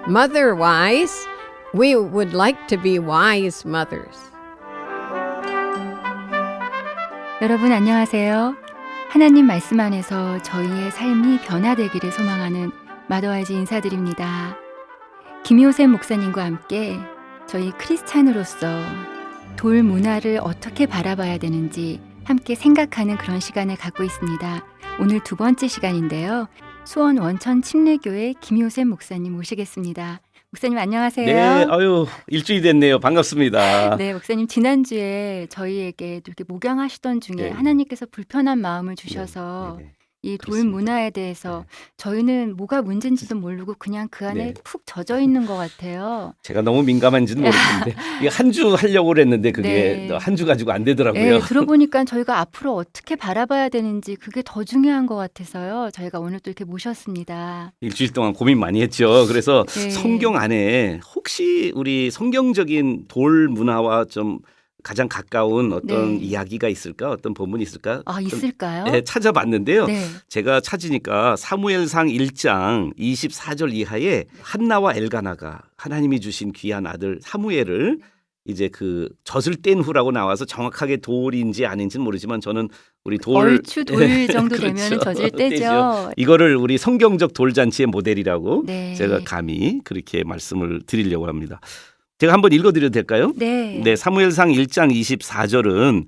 Mother-wise, we would like to be wise mothers. 여러분 안녕하세요. 하나님 말씀 안에서 저희의 삶이 변화되기를 소망하는 마더와이즈 인사드립니다. 김효셉 목사님과 함께 저희 크리스찬으로서 돌 문화를 어떻게 바라봐야 되는지 함께 생각하는 그런 시간을 갖고 있습니다. 오늘 두 번째 시간인데요. 수원 원천 침례교회 김효셉 목사님 모시겠습니다. 목사님 안녕하세요. 네, 일주일이 됐네요. 반갑습니다. 네, 목사님 지난주에 저희에게 이렇게 목양하시던 중에 네. 하나님께서 불편한 마음을 주셔서 네. 이 돌 그렇습니다. 문화에 대해서 저희는 뭐가 문제인지도 모르고 그냥 그 안에 네. 푹 젖어 있는 것 같아요. 제가 너무 민감한지는 모르겠는데 이게 한 주 하려고 그랬는데 그게 네. 한 주 가지고 안 되더라고요. 네, 들어보니까 저희가 앞으로 어떻게 바라봐야 되는지 그게 더 중요한 것 같아서요. 저희가 오늘 또 이렇게 모셨습니다. 일주일 동안 고민 많이 했죠. 그래서 네. 성경 안에 혹시 우리 성경적인 돌 문화와 좀 가장 가까운 어떤 네. 이야기가 있을까? 어떤 본문이 있을까? 아, 좀, 있을까요? 찾아봤는데요. 네. 제가 찾으니까 사무엘상 1장 24절 이하에 한나와 엘가나가 하나님이 주신 귀한 아들 사무엘을 이제 그 젖을 뗀 후라고 나와서 정확하게 돌인지 아닌지는 모르지만 저는 우리 돌 얼추 돌 정도 그렇죠. 되면 젖을 떼죠. 떼죠. 이거를 우리 성경적 돌잔치의 모델이라고 네. 제가 감히 그렇게 말씀을 드리려고 합니다. 제가 한번 읽어드려도 될까요? 네. 네, 사무엘상 1장 24절은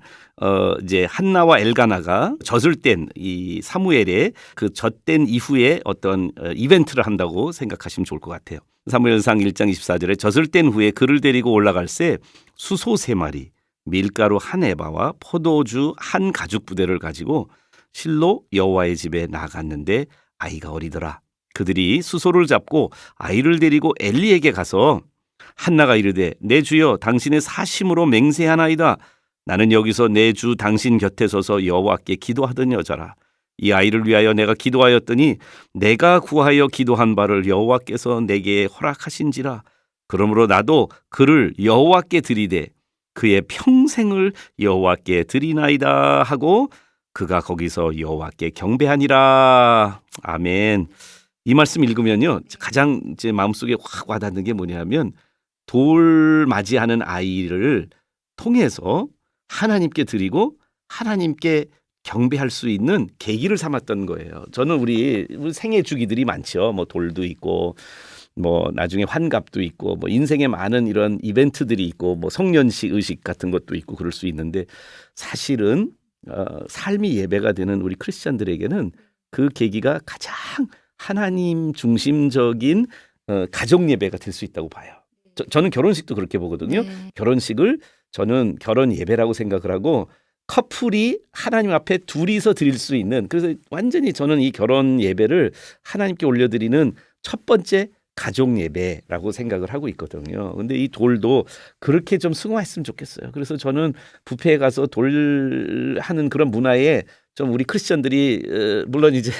이제 한나와 엘가나가 젖을 뗀 이 사무엘의 그 젖된 이후에 어떤 이벤트를 한다고 생각하시면 좋을 것 같아요. 사무엘상 1장 24절에 젖을 뗀 후에 그를 데리고 올라갈새 수소 3마리, 밀가루 1에바와 포도주 1가죽 부대를 가지고 실로 여호와의 집에 나아갔는데 아이가 어리더라. 그들이 수소를 잡고 아이를 데리고 엘리에게 가서 한나가 이르되 내 주여 당신의 사심으로 맹세하나이다. 나는 여기서 내 주 당신 곁에 서서 여호와께 기도하던 여자라. 이 아이를 위하여 내가 기도하였더니 내가 구하여 기도한 바를 여호와께서 내게 허락하신지라. 그러므로 나도 그를 여호와께 드리되 그의 평생을 여호와께 드리나이다 하고 그가 거기서 여호와께 경배하니라. 아멘. 이 말씀 읽으면요 가장 제 마음속에 확 와닿는 게 뭐냐면 돌 맞이하는 아이를 통해서 하나님께 드리고 하나님께 경배할 수 있는 계기를 삼았던 거예요. 저는 우리 생애 주기들이 많죠. 뭐 돌도 있고 뭐 나중에 환갑도 있고 뭐 인생에 많은 이런 이벤트들이 있고 뭐 성년식 의식 같은 것도 있고 그럴 수 있는데 사실은 삶이 예배가 되는 우리 크리스찬들에게는 그 계기가 가장 하나님 중심적인 가족 예배가 될 수 있다고 봐요. 저는 결혼식도 그렇게 보거든요. 네. 결혼식을 저는 결혼 예배라고 생각을 하고 커플이 하나님 앞에 둘이서 드릴 수 있는 그래서 완전히 저는 이 결혼 예배를 하나님께 올려드리는 첫 번째 가족 예배라고 생각을 하고 있거든요. 근데 이 돌도 그렇게 좀 승화했으면 좋겠어요. 그래서 저는 뷔페에 가서 돌 하는 그런 문화에 좀 우리 크리스천들이 물론 이제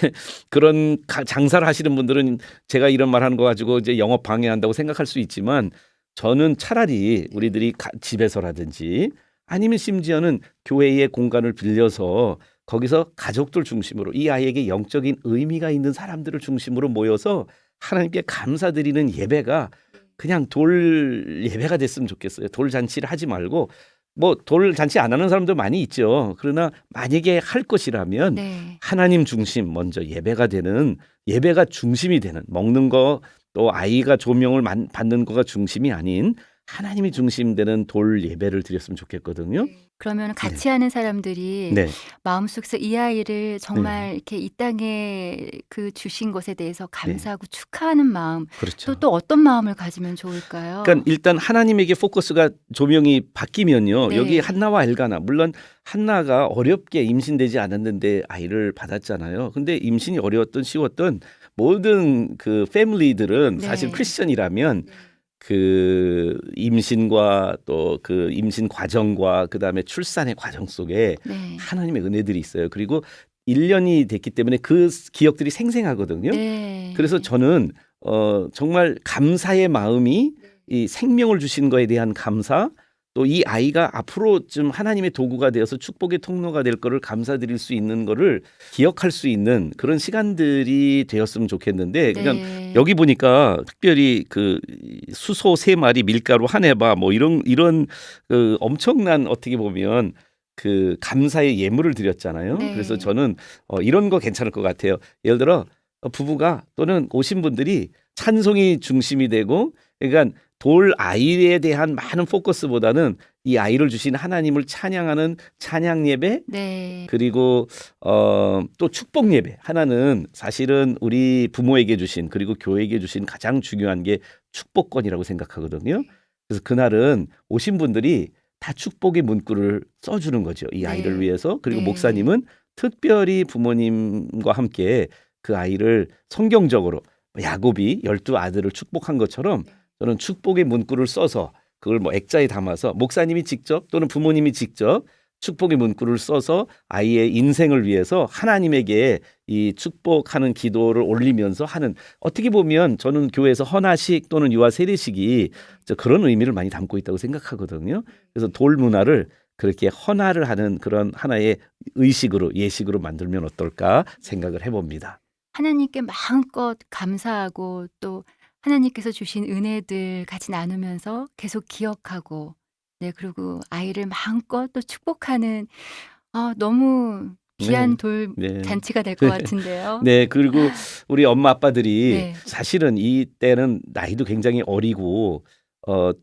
그런 장사를 하시는 분들은 제가 이런 말 하는 거 가지고 이제 영업 방해한다고 생각할 수 있지만 저는 차라리 우리들이 집에서라든지 아니면 심지어는 교회의 공간을 빌려서 거기서 가족들 중심으로 이 아이에게 영적인 의미가 있는 사람들을 중심으로 모여서 하나님께 감사드리는 예배가 그냥 돌 예배가 됐으면 좋겠어요. 돌 잔치를 하지 말고 뭐 돌 잔치 안 하는 사람도 많이 있죠. 그러나 만약에 할 것이라면 네. 하나님 중심 먼저 예배가 되는 예배가 중심이 되는 먹는 거 또 아이가 조명을 받는 거가 중심이 아닌 하나님이 중심되는 돌 예배를 드렸으면 좋겠거든요. 그러면 같이 하는 사람들이 네. 마음속에서 이 아이를 정말 이렇게 이 땅에 그 주신 것에 대해서 감사하고 축하하는 마음 그렇죠. 또 어떤 마음을 가지면 좋을까요? 그러니까 일단 하나님에게 포커스가 조명이 바뀌면요. 네. 여기 한나와 엘가나 물론 한나가 어렵게 임신되지 않았는데 아이를 받았잖아요. 근데 임신이 어려웠던 쉬웠던 모든 그 패밀리들은 네. 사실 크리스천이라면 그 임신과 또 그 임신 과정과 그다음에 출산의 과정 속에 네. 하나님의 은혜들이 있어요. 그리고 1년이 됐기 때문에 그 기억들이 생생하거든요. 네. 그래서 저는 정말 감사의 마음이 이 생명을 주신 거에 대한 감사 또 이 아이가 앞으로 좀 하나님의 도구가 되어서 축복의 통로가 될 거를 감사드릴 수 있는 거를 기억할 수 있는 그런 시간들이 되었으면 좋겠는데 그냥 네. 여기 보니까 특별히 그 수소 3마리 밀가루 한 해바 뭐 이런 그 엄청난 어떻게 보면 그 감사의 예물을 드렸잖아요. 네. 그래서 저는 이런 거 괜찮을 것 같아요. 예를 들어 부부가 또는 오신 분들이 찬송이 중심이 되고 그러니까 돌 아이에 대한 많은 포커스보다는 이 아이를 주신 하나님을 찬양하는 찬양 예배 네. 그리고 또 축복 예배 하나는 사실은 우리 부모에게 주신 그리고 교회에게 주신 가장 중요한 게 축복권이라고 생각하거든요. 그래서 그날은 오신 분들이 다 축복의 문구를 써주는 거죠. 이 아이를 네. 위해서. 그리고 네. 목사님은 특별히 부모님과 함께 그 아이를 성경적으로 야곱이 12아들을 축복한 것처럼 저는 축복의 문구를 써서 그걸 뭐 액자에 담아서 목사님이 직접 또는 부모님이 직접 축복의 문구를 써서 아이의 인생을 위해서 하나님에게 이 축복하는 기도를 올리면서 하는 어떻게 보면 저는 교회에서 헌화식 또는 유아 세례식이 그런 의미를 많이 담고 있다고 생각하거든요. 그래서 돌 문화를 그렇게 헌화를 하는 그런 하나의 의식으로 예식으로 만들면 어떨까 생각을 해봅니다. 하나님께 마음껏 감사하고 또 하나님께서 주신 은혜들 같이 나누면서 계속 기억하고 네 그리고 아이를 마음껏 또 축복하는 너무 귀한 네. 돌 네. 잔치가 될 것 같은데요. 네, 그리고 우리 엄마 아빠들이 네. 사실은 이때는 나이도 굉장히 어리고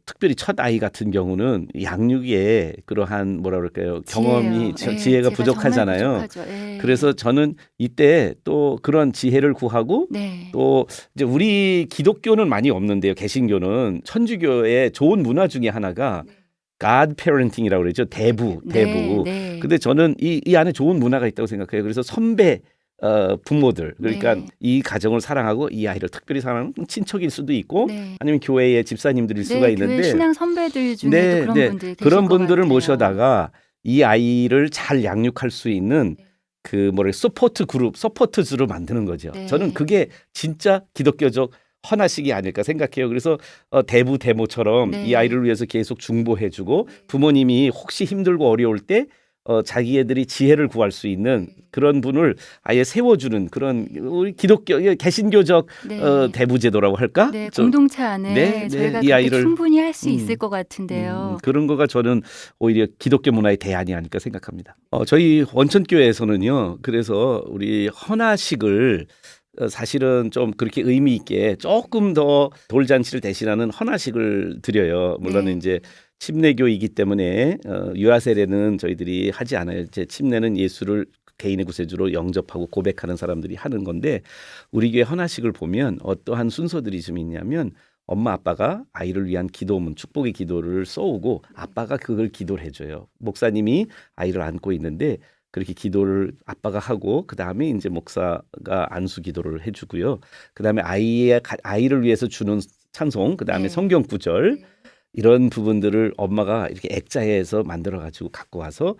특별히 첫 아이 같은 경우는 양육에 그러한 뭐라 그럴까요? 경험이 지혜가 지혜가 정말 부족하잖아요. 부족하죠. 예. 그래서 저는 이때 또 그런 지혜를 구하고 네. 또 이제 우리 기독교는 많이 없는데요. 개신교는 천주교의 좋은 문화 중에 하나가 God parenting이라고 그러죠. 대부. 네. 근데 저는 이 안에 좋은 문화가 있다고 생각해요. 그래서 선배 부모들 그러니까 네. 이 가정을 사랑하고 이 아이를 특별히 사랑하는 친척일 수도 있고 네. 아니면 교회의 집사님들일 수가 교회 있는데 신앙 선배들 중에도 네, 그런 네. 분들 계실 그런 것 분들을 같아요. 모셔다가 이 아이를 잘 양육할 수 있는 그 서포트주로 만드는 거죠. 네. 저는 그게 진짜 기독교적 헌화식이 아닐까 생각해요. 그래서 대모처럼 네. 이 아이를 위해서 계속 중보해주고 부모님이 혹시 힘들고 어려울 때 자기 애들이 지혜를 구할 수 있는 그런 분을 아예 세워주는 그런 우리 기독교 개신교적 네. 대부제도라고 할까? 네, 공동체 안에 네, 저희가 이 그렇게 아이를 충분히 할 수 음, 있을 것 같은데요. 그런 거가 저는 오히려 기독교 문화의 대안이 아닐까 생각합니다. 저희 원천교회에서는요. 그래서 우리 헌화식을 사실은 좀 그렇게 의미 있게 조금 더 돌잔치를 대신하는 헌화식을 드려요. 물론 네. 이제 침례교이기 때문에 유아세례는 저희들이 하지 않아요. 이제 침례는 예수를 개인의 구세주로 영접하고 고백하는 사람들이 하는 건데 우리 교회 헌화식을 보면 어떠한 순서들이 좀 있냐면 엄마 아빠가 아이를 위한 기도문 축복의 기도를 써오고 아빠가 그걸 기도를 해줘요. 목사님이 아이를 안고 있는데 그렇게 기도를 아빠가 하고 그 다음에 이제 목사가 안수 기도를 해주고요. 그 다음에 아이를 위해서 주는 찬송, 그 다음에 네. 성경 구절 이런 부분들을 엄마가 이렇게 액자에서 만들어 가지고 갖고 와서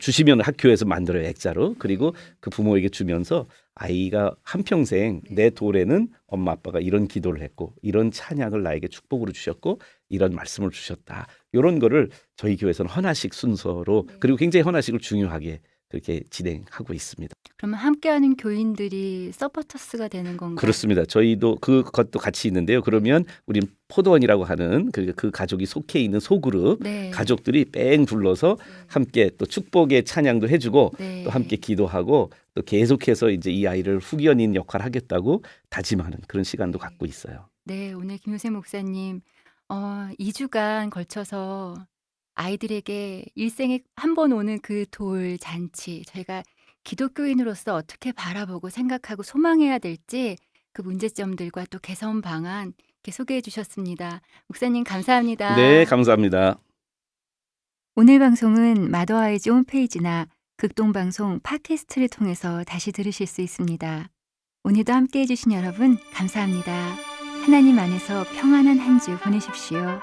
주시면 학교에서 만들어요 액자로. 그리고 그 부모에게 주면서 아이가 한평생 내 돌에는 엄마 아빠가 이런 기도를 했고 이런 찬양을 나에게 축복으로 주셨고 이런 말씀을 주셨다. 이런 거를 저희 교회에서는 헌화식 순서로 그리고 굉장히 헌화식을 중요하게 그렇게 진행하고 있습니다. 그러면 함께하는 교인들이 서포터스가 되는 건가요? 그렇습니다. 저희도 그것도 같이 있는데요. 그러면 우리 포도원이라고 하는 그 가족이 속해 있는 소그룹 네. 가족들이 뺑 둘러서 함께 또 축복의 찬양도 해주고 네. 또 함께 기도하고 또 계속해서 이제 이 아이를 후견인 역할을 하겠다고 다짐하는 그런 시간도 갖고 있어요. 네, 오늘 김효세 목사님 2주간 걸쳐서 아이들에게 일생에 한 번 오는 그 돌 잔치 저희가 기독교인으로서 어떻게 바라보고 생각하고 소망해야 될지 그 문제점들과 또 개선 방안 이렇게 소개해 주셨습니다. 목사님 감사합니다. 네, 감사합니다. 오늘 방송은 마더아이즈 홈페이지나 극동방송 팟캐스트를 통해서 다시 들으실 수 있습니다. 오늘도 함께해 주신 여러분 감사합니다. 하나님 안에서 평안한 한 주 보내십시오.